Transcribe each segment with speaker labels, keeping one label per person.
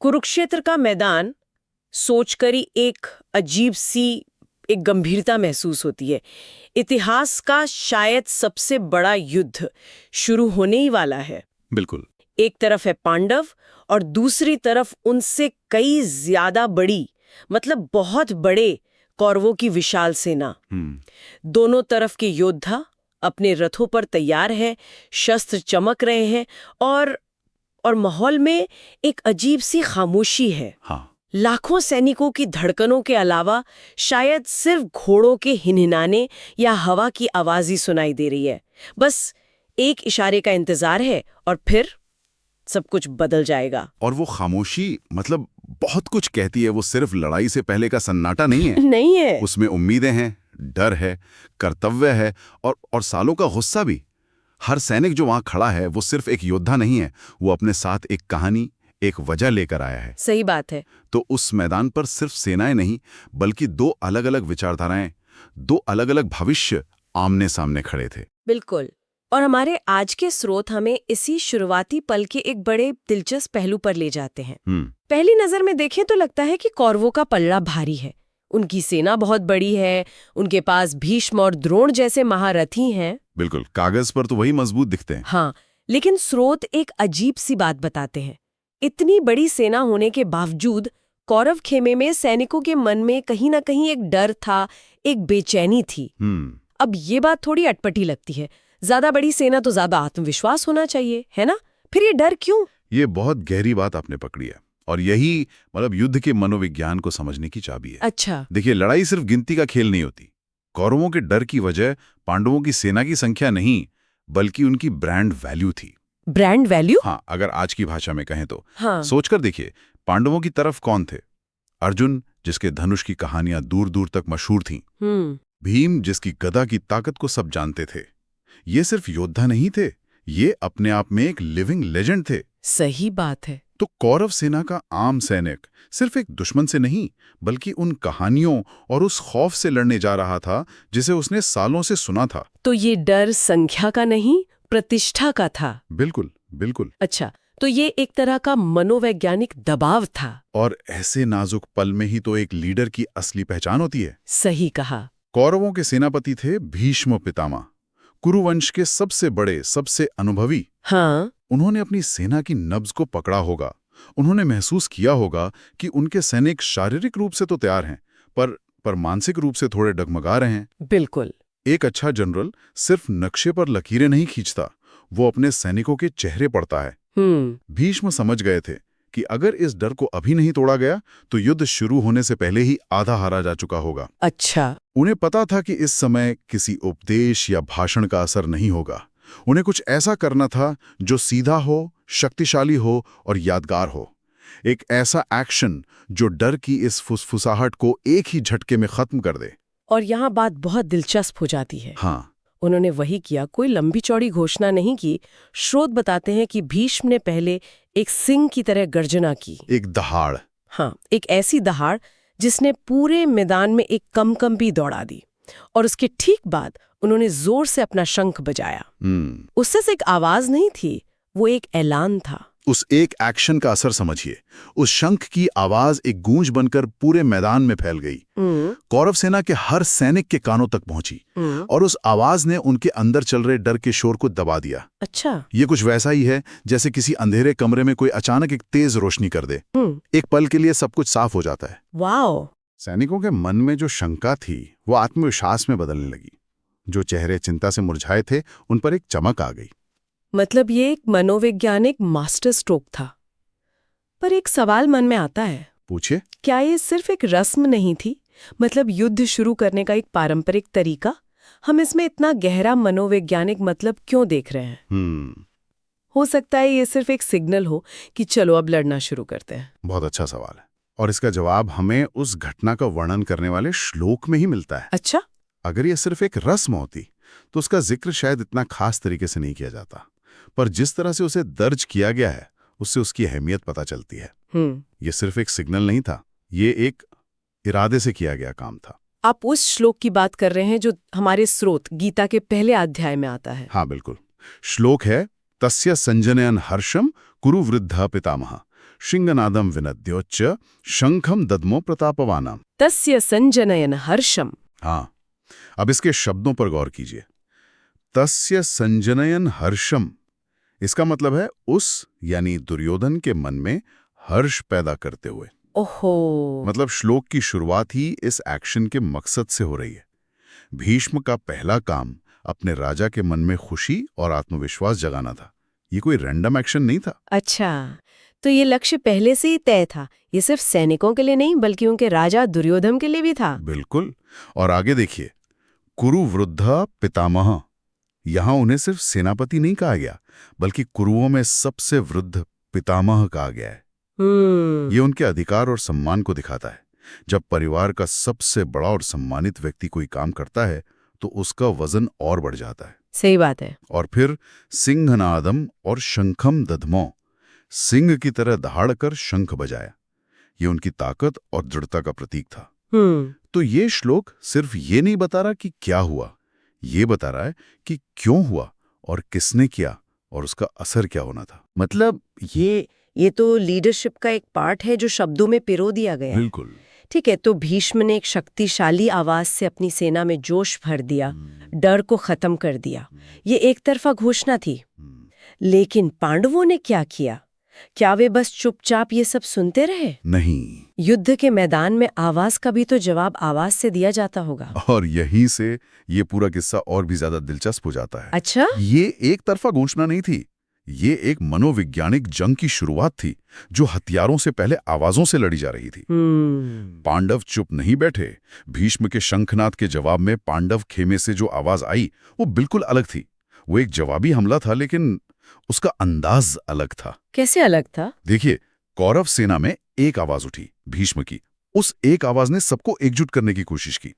Speaker 1: कुरुक्षेत्र का मैदान सोचकर ही एक अजीब सी एक गंभीरता महसूस होती है। इतिहास का शायद सबसे बड़ा युद्ध शुरू होने ही वाला है।
Speaker 2: बिल्कुल।
Speaker 1: एक तरफ है पांडव और दूसरी तरफ उनसे कई ज्यादा बड़ी, मतलब बहुत बड़े कौरवों की विशाल सेना। दोनों तरफ के योद्धा अपने रथों पर तैयार हैं, शस्त्र चमक रहे हैं और माहौल में एक अजीब सी खामोशी है।
Speaker 2: हाँ।
Speaker 1: लाखों सैनिकों की धड़कनों के अलावा शायद सिर्फ घोड़ों के हिनहिनाने या हवा की आवाज ही सुनाई दे रही है। बस एक इशारे का इंतजार है और फिर सब कुछ बदल जाएगा।
Speaker 2: और वो खामोशी मतलब बहुत कुछ कहती है। वो सिर्फ लड़ाई से पहले का सन्नाटा नहीं है।
Speaker 1: नहीं है।
Speaker 2: उसमें उम्मीदें हैं, डर है, कर्तव्य है और सालों का गुस्सा भी। हर सैनिक जो वहां खड़ा है वो सिर्फ एक योद्धा नहीं है, वो अपने साथ एक कहानी, एक वजह लेकर आया है।
Speaker 1: सही बात है।
Speaker 2: तो उस मैदान पर सिर्फ सेनाएं नहीं, बल्कि दो अलग अलग विचारधाराएं, दो अलग अलग भविष्य आमने सामने खड़े थे।
Speaker 1: बिल्कुल। और हमारे आज के स्रोत हमें इसी शुरुआती पल के एक बड़े दिलचस्प पहलू पर ले जाते हैं। पहली नजर में देखें तो लगता है कि कौरवों का पलड़ा भारी है। उनकी सेना बहुत बड़ी है, उनके पास भीष्म और द्रोण जैसे महारथी हैं।
Speaker 2: बिल्कुल, कागज पर तो वही मजबूत दिखते हैं।
Speaker 1: हाँ, लेकिन स्रोत एक अजीब सी बात बताते हैं। इतनी बड़ी सेना होने के बावजूद कौरव खेमे में सैनिकों के मन में कहीं ना कहीं एक डर था, एक बेचैनी थी। अब ये बात थोड़ी अटपटी लगती है। ज्यादा बड़ी सेना तो ज्यादा आत्मविश्वास होना चाहिए, है ना? फिर ये डर क्यों?
Speaker 2: ये बहुत गहरी बात आपने पकड़ी है और यही मतलब युद्ध के मनोविज्ञान को समझने की चाबी है।
Speaker 1: अच्छा।
Speaker 2: देखिए, लड़ाई सिर्फ गिनती का खेल नहीं होती। कौरवों के डर की वजह पांडवों की सेना की संख्या नहीं, बल्कि उनकी ब्रांड वैल्यू थी।
Speaker 1: Brand value?
Speaker 2: हाँ, अगर आज की भाषा में कहें तो।
Speaker 1: हाँ।
Speaker 2: सोचकर देखिए, पांडवों की तरफ कौन थे? अर्जुन, जिसके धनुष की कहानियां दूर दूर तक मशहूर थीं। भीम, जिसकी गदा की ताकत को सब जानते थे। ये सिर्फ योद्धा नहीं थे, ये अपने आप में एक लिविंग लेजेंड थे।
Speaker 1: सही बात है।
Speaker 2: तो कौरव सेना का आम सैनिक सिर्फ एक दुश्मन से नहीं, बल्कि उन कहानियों और उस खौफ से लड़ने जा रहा था जिसे उसने सालों से सुना था।
Speaker 1: तो ये डर संख्या का नहीं, प्रतिष्ठा का था।
Speaker 2: बिल्कुल बिल्कुल।
Speaker 1: अच्छा, तो ये एक तरह का मनोवैज्ञानिक दबाव था।
Speaker 2: और ऐसे नाजुक पल में ही तो एक लीडर की असली पहचान होती है।
Speaker 1: सही कहा।
Speaker 2: कौरवों के सेनापति थे भीष्म पितामह, कुरुवंश के सबसे बड़े, सबसे अनुभवी।
Speaker 1: हाँ।
Speaker 2: उन्होंने अपनी सेना की नब्ज को पकड़ा होगा। उन्होंने महसूस किया होगा कि उनके सैनिक शारीरिक रूप से तो तैयार हैं, पर मानसिक रूप से थोड़े डगमगा रहे हैं।
Speaker 1: बिल्कुल।
Speaker 2: एक अच्छा जनरल सिर्फ नक्शे पर लकीरें नहीं खींचता, वो अपने सैनिकों के चेहरे पढ़ता है। भीष्म समझ गए थे कि अगर इस डर को अभी नहीं तोड़ा गया तो युद्ध शुरू होने से पहले ही आधा हारा जा चुका होगा।
Speaker 1: अच्छा।
Speaker 2: उन्हें पता था कि इस समय किसी उपदेश या भाषण का असर नहीं होगा। उन्हें कुछ ऐसा करना था जो सीधा हो, शक्तिशाली हो और यादगार हो। एक ऐसा एक्शन जो डर की इस फुसफुसाहट को एक ही झटके में खत्म कर दे।
Speaker 1: और यहाँ बात बहुत दिलचस्प हो जाती है।
Speaker 2: हाँ,
Speaker 1: उन्होंने वही किया, कोई लंबी चौड़ी घोषणा नहीं की। स्रोत बताते हैं कि भीष्म ने पहले एक सिंह की तरह गर्जना की।
Speaker 2: एक दहाड़।
Speaker 1: हाँ, एक ऐसी दहाड़ जिसने पूरे मैदान में एक कंपी दौड़ा दी। और उसके ठीक बाद उन्होंने जोर से अपना शंख बजाया। उससे से एक आवाज नहीं थी, वो एक ऐलान था।
Speaker 2: उस एक एक्शन का असर समझिए। उस शंख की आवाज एक गूंज बनकर पूरे मैदान में फैल गई। कौरव सेना के हर सैनिक के कानों तक पहुंची और उस आवाज ने उनके अंदर चल रहे डर के शोर को दबा दिया।
Speaker 1: अच्छा।
Speaker 2: ये कुछ वैसा ही है जैसे किसी अंधेरे कमरे में कोई अचानक एक तेज रोशनी कर दे। एक पल के लिए सब कुछ साफ हो जाता है।
Speaker 1: वाओ।
Speaker 2: सैनिकों के मन में जो शंका थी वो आत्मविश्वास में बदलने लगी। जो चेहरे चिंता से मुरझाए थे उन पर एक चमक आ गई।
Speaker 1: मतलब ये एक मनोवैज्ञानिक मास्टर स्ट्रोक था। पर एक सवाल मन में आता है।
Speaker 2: पूछिए।
Speaker 1: क्या ये सिर्फ एक रस्म नहीं थी? मतलब युद्ध शुरू करने का एक पारंपरिक तरीका? हम इसमें इतना गहरा मनोवैज्ञानिक मतलब क्यों देख रहे हैं? हो सकता है ये सिर्फ एक सिग्नल हो कि चलो अब लड़ना शुरू करते हैं।
Speaker 2: बहुत अच्छा सवाल है और इसका जवाब हमें उस घटना का वर्णन करने वाले श्लोक में ही मिलता है।
Speaker 1: अच्छा।
Speaker 2: अगर ये सिर्फ एक रस्म होती तो उसका जिक्र शायद इतना खास तरीके से नहीं किया जाता, पर जिस तरह से उसे दर्ज किया गया है उससे उसकी अहमियत पता चलती है। ये सिर्फ एक सिग्नल नहीं था, ये एक इरादे से किया गया काम था।
Speaker 1: आप उस श्लोक की बात कर रहे हैं जो हमारे स्रोत गीता के पहले अध्याय में आता है।
Speaker 2: हाँ बिल्कुल। श्लोक है तस्य संजनयन हर्षम कुरु वृद्धा पितामह। श्रृंगनादम विनद्योच्च शंखम दद्मो प्रतापवानम।
Speaker 1: तस्य संजनयन हर्षम।
Speaker 2: हाँ, अब इसके शब्दों पर गौर कीजिए। तस्य संजनयन हर्षम, इसका मतलब है उस यानी दुर्योधन के मन में हर्ष पैदा करते हुए।
Speaker 1: ओहो,
Speaker 2: मतलब श्लोक की शुरुआत ही इस एक्शन के मकसद से हो रही है। भीष्म का पहला काम अपने राजा के मन में खुशी और आत्मविश्वास जगाना था। ये कोई रैंडम एक्शन नहीं था।
Speaker 1: अच्छा, तो ये लक्ष्य पहले से ही तय था। ये सिर्फ सैनिकों के लिए नहीं बल्कि उनके राजा दुर्योधन के लिए भी था।
Speaker 2: बिल्कुल। और आगे देखिए, कुरु वृद्धा पितामह, यहां उन्हें सिर्फ सेनापति नहीं कहा गया बल्कि कुरुओं में सबसे वृद्ध पितामह कहा गया है। ये उनके अधिकार और सम्मान को दिखाता है। जब परिवार का सबसे बड़ा और सम्मानित व्यक्ति कोई काम करता है तो उसका वजन और बढ़ जाता है।
Speaker 1: सही बात है।
Speaker 2: और फिर सिंहनादम और शंखम दधमो, सिंह की तरह दहाड़कर शंख बजाया। ये उनकी ताकत और दृढ़ता का प्रतीक था। तो ये श्लोक सिर्फ ये नहीं बता रहा कि क्या हुआ, ये बता रहा है कि क्यों हुआ और किसने किया और उसका असर क्या होना था।
Speaker 1: मतलब ये तो लीडरशिप का एक पार्ट है जो शब्दों में पिरो दिया गया है।
Speaker 2: बिल्कुल।
Speaker 1: ठीक है, तो भीष्म ने एक शक्तिशाली आवाज से अपनी सेना में जोश भर दिया, डर को खत्म कर दिया। ये एक तरफा घोषणा थी। लेकिन पांडवों ने क्या किया? क्या वे बस चुपचाप ये सब सुनते रहे?
Speaker 2: नहीं।
Speaker 1: युद्ध के मैदान में आवाज का भी तो जवाब आवाज से दिया जाता होगा।
Speaker 2: और यहीं से ये पूरा किस्सा और भी ज्यादा दिलचस्प हो जाता है।
Speaker 1: अच्छा?
Speaker 2: ये एक तरफा घोषणा नहीं थी, ये एक मनोवैज्ञानिक जंग की शुरुआत थी जो हथियारों से पहले आवाजों से लड़ी जा रही थी। पांडव चुप नहीं बैठे। भीष्म के शंखनाद के जवाब में पांडव खेमे से जो आवाज आई वो बिल्कुल अलग थी। वो एक जवाबी हमला था, लेकिन उसका अंदाज अलग था।
Speaker 1: कैसे अलग था?
Speaker 2: देखिए, कौरव सेना में एक आवाज उठी, भीष्म की। उस एक आवाज ने सबको एकजुट करने की कोशिश की।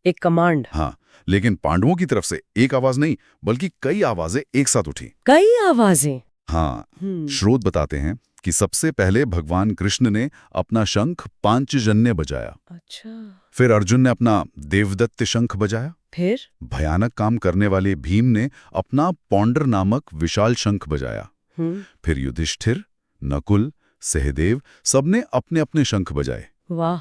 Speaker 1: एक कमांड।
Speaker 2: हाँ, लेकिन पांडवों की तरफ से एक आवाज नहीं बल्कि कई आवाजें एक साथ उठी।
Speaker 1: कई आवाजें?
Speaker 2: हाँ। स्रोत बताते हैं कि सबसे पहले भगवान कृष्ण ने अपना शंख पांचजन्य बजाया।
Speaker 1: अच्छा।
Speaker 2: फिर अर्जुन ने अपना देवदत्त शंख बजाया।
Speaker 1: फिर
Speaker 2: भयानक काम करने वाले भीम ने अपना पौंडर नामक विशाल शंख बजाया। फिर युधिष्ठिर, नकुल, सहदेव सबने अपने अपने शंख बजाए।
Speaker 1: वाह।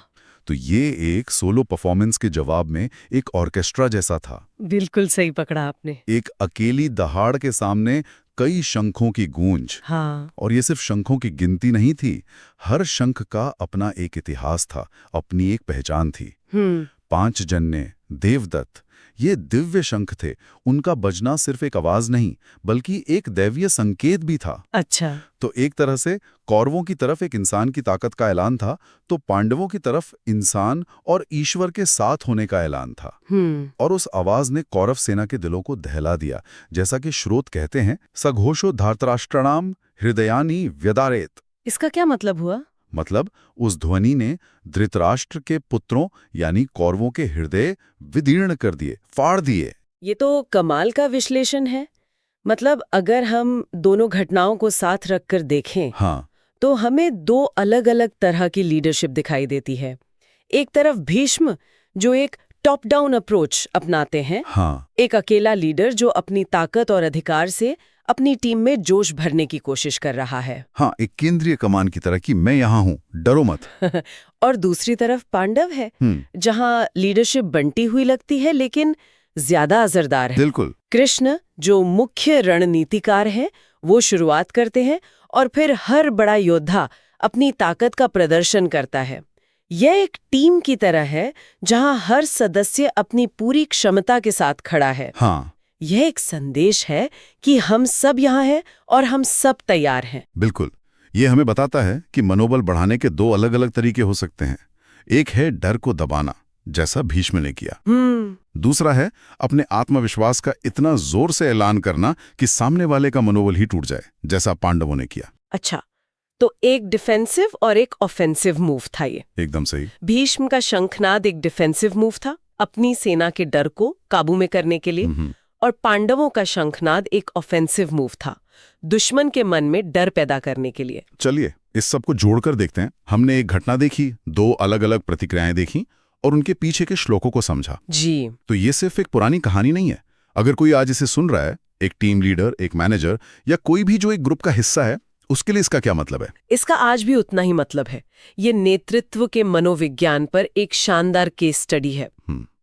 Speaker 2: तो ये एक सोलो परफॉर्मेंस के जवाब में एक ऑर्केस्ट्रा जैसा था।
Speaker 1: बिल्कुल सही पकड़ा आपने।
Speaker 2: एक अकेली दहाड़ के सामने कई शंखों की गूंज।
Speaker 1: हाँ।
Speaker 2: और ये सिर्फ शंखों की गिनती नहीं थी, हर शंख का अपना एक इतिहास था, अपनी एक पहचान थी। पांचजन्य, देवदत्त, ये दिव्य शंख थे। उनका बजना सिर्फ एक आवाज नहीं बल्कि एक दैवीय संकेत भी था।
Speaker 1: अच्छा।
Speaker 2: तो एक तरह से कौरवों की तरफ एक इंसान की ताकत का ऐलान था, तो पांडवों की तरफ इंसान और ईश्वर के साथ होने का ऐलान था। और उस आवाज ने कौरव सेना के दिलों को दहला दिया। जैसा कि स्रोत कहते हैं, सघोषो धार्तराष्ट्राणाम हृदयानि व्यदारेत।
Speaker 1: इसका क्या मतलब हुआ?
Speaker 2: मतलब उस ध्वनि ने धृतराष्ट्र के पुत्रों यानी कौरवों के हृदय विदीर्ण कर दिए, फाड़ दिए।
Speaker 1: ये तो कमाल का विश्लेषण है। मतलब अगर हम दोनों घटनाओं को साथ रखकर देखें,
Speaker 2: हाँ,
Speaker 1: तो हमें दो अलग अलग तरह की लीडरशिप दिखाई देती है। एक तरफ भीष्म जो एक टॉप डाउन अप्रोच अपनाते हैं।
Speaker 2: हाँ।
Speaker 1: एक अकेला लीडर जो अपनी ताकत और अधिकार से अपनी टीम में जोश भरने की कोशिश कर रहा है।
Speaker 2: हाँ, एक केंद्रीय कमान की तरह कि मैं यहाँ हूँ, डरो मत।
Speaker 1: और दूसरी तरफ पांडव है, जहाँ लीडरशिप बंटी हुई लगती है लेकिन ज्यादा असरदार है।
Speaker 2: बिल्कुल।
Speaker 1: कृष्ण जो मुख्य रणनीतिकार हैं, वो शुरुआत करते हैं और फिर हर बड़ा योद्धा अपनी ताकत का प्रदर्शन करता है। यह एक टीम की तरह है जहां हर सदस्य अपनी पूरी क्षमता के साथ खड़ा है।
Speaker 2: हाँ।
Speaker 1: यह एक संदेश है कि हम सब यहाँ हैं और हम सब तैयार हैं।
Speaker 2: बिल्कुल। ये हमें बताता है कि मनोबल बढ़ाने के दो अलग अलग तरीके हो सकते हैं। एक है डर को दबाना, जैसा भीष्म ने किया। दूसरा है अपने आत्मविश्वास का इतना जोर से ऐलान करना कि सामने वाले का मनोबल ही टूट जाए, जैसा पांडवों ने किया।
Speaker 1: अच्छा, तो एक डिफेंसिव और एक ऑफेंसिव मूव था ये।
Speaker 2: एकदम सही।
Speaker 1: भीष्म का शंखनाद एक डिफेंसिव मूव था, अपनी सेना के डर को काबू में करने के लिए, और पांडवों का शंखनाद एक ऑफेंसिव मूव था, दुश्मन के मन में डर पैदा करने के लिए।
Speaker 2: चलिए इस सब को जोड़कर देखते हैं। हमने एक घटना देखी, दो अलग अलग प्रतिक्रियाएं देखी और उनके पीछे के श्लोकों को समझा।
Speaker 1: जी।
Speaker 2: तो ये सिर्फ एक पुरानी कहानी नहीं है। अगर कोई आज इसे सुन रहा है, एक टीम लीडर, एक मैनेजर या कोई भी जो एक ग्रुप का हिस्सा है, उसके लिए इसका क्या मतलब है?
Speaker 1: इसका आज भी उतना ही मतलब है। ये नेतृत्व के मनोविज्ञान पर एक शानदार केस स्टडी है।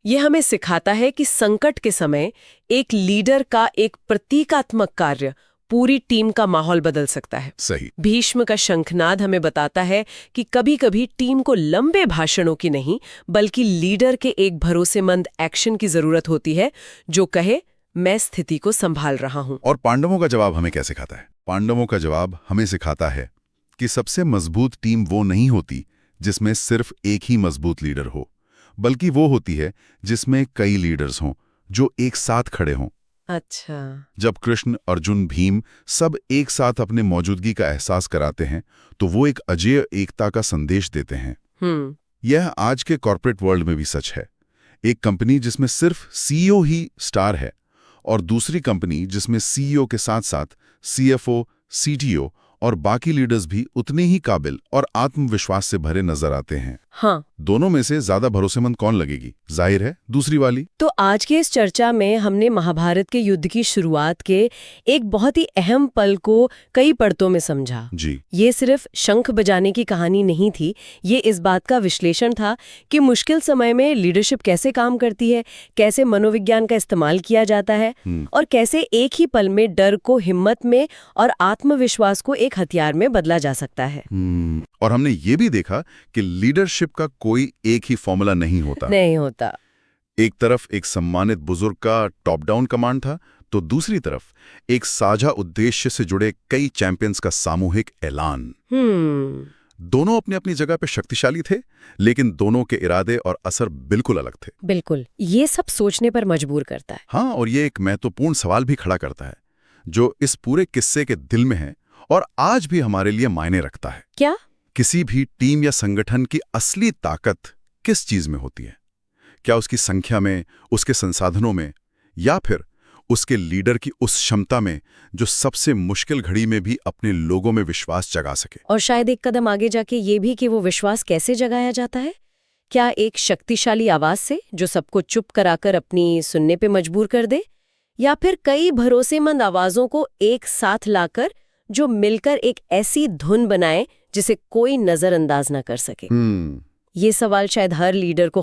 Speaker 1: ये हमें सिखाता है कि संकट के समय एक लीडर का एक प्रतीकात्मक कार्य पूरी टीम का माहौल बदल सकता है।
Speaker 2: सही।
Speaker 1: भीष्म का शंखनाद हमें बताता है कि कभी-कभी टीम को लंबे भाषणों की नहीं, बल्कि लीडर के एक भरोसेमंद एक्शन की जरूरत होती है, जो कहे मैं स्थिति को संभाल रहा हूं।
Speaker 2: और पांडवों का जवाब हमें क्या सिखाता है? पांडवों का जवाब हमें सिखाता है कि सबसे मजबूत टीम वो नहीं होती जिसमें सिर्फ एक ही मजबूत लीडर हो, बल्कि वो होती है जिसमें कई लीडर्स हों जो एक साथ खड़े हों।
Speaker 1: अच्छा।
Speaker 2: जब कृष्ण, अर्जुन, भीम सब एक साथ अपने मौजूदगी का एहसास कराते हैं तो वो एक अजेय एकता का संदेश देते हैं। यह आज के कॉर्पोरेट वर्ल्ड में भी सच है। एक कंपनी जिसमें सिर्फ सीईओ ही स्टार है और दूसरी कंपनी जिसमें सीईओ के साथ साथ सीएफओ, सीटीओ और बाकी लीडर्स भी उतने ही काबिल और आत्मविश्वास से भरे नजर आते हैं।
Speaker 1: हाँ।
Speaker 2: दोनों में से ज्यादा भरोसेमंद कौन लगेगी? जाहिर है दूसरी वाली।
Speaker 1: तो आज के इस चर्चा में हमने महाभारत के युद्ध की शुरुआत के एक बहुत ही अहम पल को कई परतों में समझा।
Speaker 2: जी।
Speaker 1: ये सिर्फ शंख बजाने की कहानी नहीं थी, ये इस बात का विश्लेषण था कि मुश्किल समय में लीडरशिप कैसे काम करती है, कैसे मनोविज्ञान का इस्तेमाल किया जाता है और कैसे एक ही पल में डर को हिम्मत में और आत्मविश्वास को एक हथियार में बदला जा सकता है।
Speaker 2: और हमने ये भी देखा कि लीडरशिप का कोई एक ही फॉर्मूला नहीं होता। एक तरफ एक सम्मानित बुजुर्ग का टॉप डाउन कमांड था, तो दूसरी तरफ एक साझा उद्देश्य से जुड़े कई चैंपियंस का सामूहिक ऐलान। दोनों अपनी अपनी जगह पे शक्तिशाली थे, लेकिन दोनों के इरादे और असर बिल्कुल अलग थे।
Speaker 1: बिल्कुल, ये सब सोचने पर मजबूर करता है।
Speaker 2: हाँ, और ये एक महत्वपूर्ण सवाल भी खड़ा करता है जो इस पूरे किस्से के दिल में है और आज भी हमारे लिए मायने रखता है।
Speaker 1: क्या?
Speaker 2: किसी भी टीम या संगठन की असली ताकत किस चीज में होती है? क्या उसकी संख्या में, उसके संसाधनों में, या फिर उसके लीडर की उस क्षमता में जो सबसे मुश्किल घड़ी में भी अपने लोगों में विश्वास जगा सके?
Speaker 1: और शायद एक कदम आगे जाके ये भी कि वो विश्वास कैसे जगाया जाता है? क्या एक शक्तिशाली आवाज से जो सबको चुप कराकर अपनी सुनने पे मजबूर कर दे, या फिर कई भरोसेमंद आवाजों को एक साथ लाकर जो मिलकर एक ऐसी धुन बनाए जिसे कोई नजरअंदाज ना कर सके? ये सवाल शायद हर लीडर को